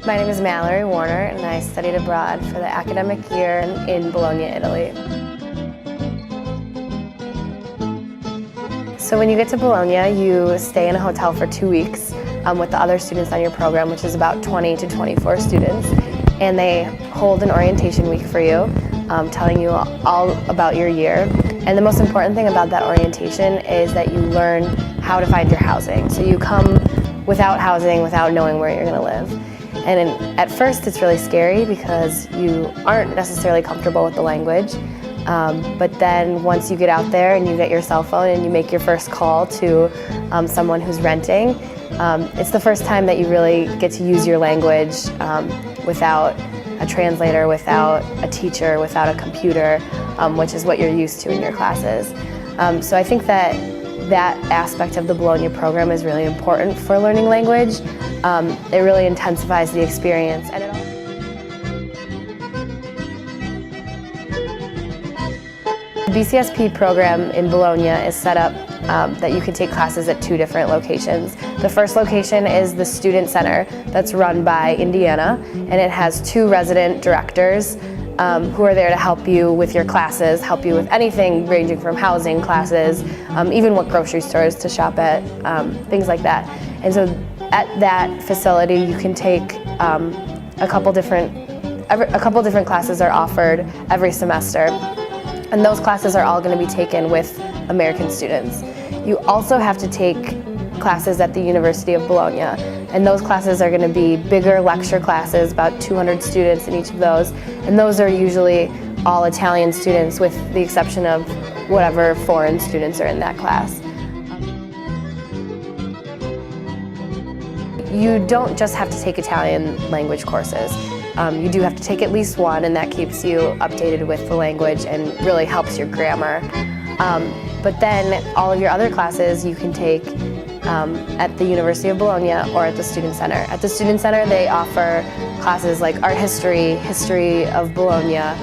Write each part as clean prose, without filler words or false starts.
My name is Mallory Warner, and I studied abroad for the academic year in Bologna, Italy. So when you get to Bologna, you stay in a hotel for 2 weeks with the other students on your program, which is about 20 to 24 students. And they hold an orientation week for you, telling you all about your year. And the most important thing about that orientation is that you learn how to find your housing. So you come without housing, without knowing where you're going to live. And at first it's really scary because you aren't necessarily comfortable with the language. But then once you get out there and you get your cell phone and you make your first call to someone who's renting, it's the first time that you really get to use your language without a translator, without a teacher, without a computer, which is what you're used to in your classes. So I think that aspect of the Bologna program is really important for learning language. It really intensifies the experience. And the BCSP program in Bologna is set up that you can take classes at 2 different locations. The first location is the Student Center that's run by Indiana, and it has 2 resident directors who are there to help you with your classes, help you with anything ranging from housing, classes, even what grocery stores to shop at, things like that. And so at that facility you can take a couple different classes are offered every semester. And those classes are all going to be taken with American students. You also have to take classes at the University of Bologna, and those classes are going to be bigger lecture classes, about 200 students in each of those, and those are usually all Italian students with the exception of whatever foreign students are in that class. You don't just have to take Italian language courses. You do have to take at least one, and that keeps you updated with the language and really helps your grammar. But then all of your other classes you can take at the University of Bologna or at the Student Center. At the Student Center they offer classes like art history, history of Bologna,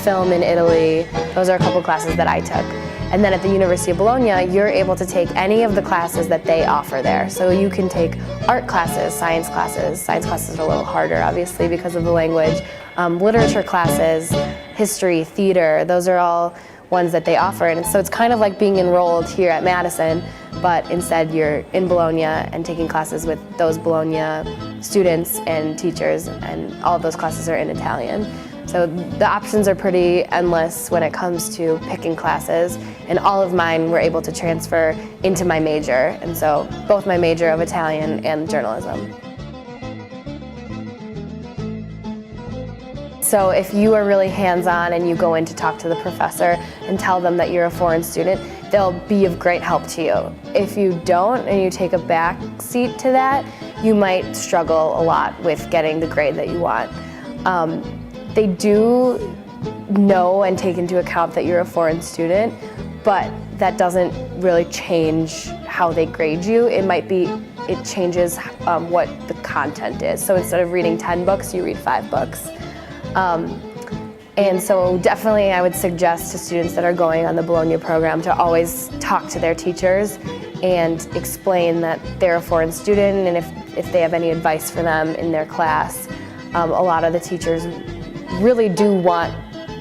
film in Italy. Those are a couple classes that I took. And then at the University of Bologna, you're able to take any of the classes that they offer there. So you can take art classes, science classes. Science classes are a little harder, obviously, because of the language. Literature classes, history, theater, those are all ones that they offer. And so it's kind of like being enrolled here at Madison, but instead you're in Bologna and taking classes with those Bologna students and teachers, and all of those classes are in Italian. So the options are pretty endless when it comes to picking classes, and all of mine were able to transfer into my major, and so both my major of Italian and journalism. So if you are really hands-on and you go in to talk to the professor and tell them that you're a foreign student, they'll be of great help to you. If you don't and you take a back seat to that, you might struggle a lot with getting the grade that you want. They do know and take into account that you're a foreign student, but that doesn't really change how they grade you. It changes what the content is. So instead of reading 10 books, you read 5 books. And so definitely I would suggest to students that are going on the Bologna program to always talk to their teachers and explain that they're a foreign student, and if they have any advice for them in their class. A lot of the teachers really do want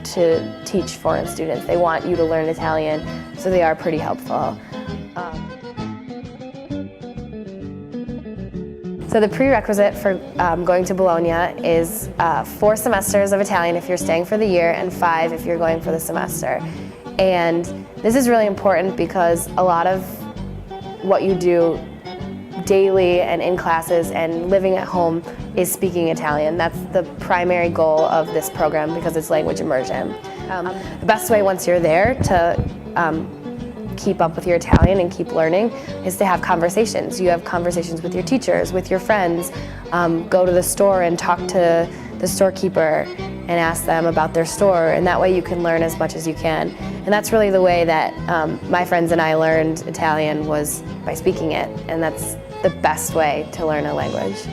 to teach foreign students. They want you to learn Italian, so they are pretty helpful. So the prerequisite for going to Bologna is 4 semesters of Italian if you're staying for the year, and 5 if you're going for the semester. And this is really important because a lot of what you do daily and in classes and living at home is speaking Italian. That's the primary goal of this program because it's language immersion. The best way once you're there to keep up with your Italian and keep learning is to have conversations. You have conversations with your teachers, with your friends, go to the store and talk to the storekeeper and ask them about their store, and that way you can learn as much as you can. And that's really the way that my friends and I learned Italian, was by speaking it, and that's the best way to learn a language.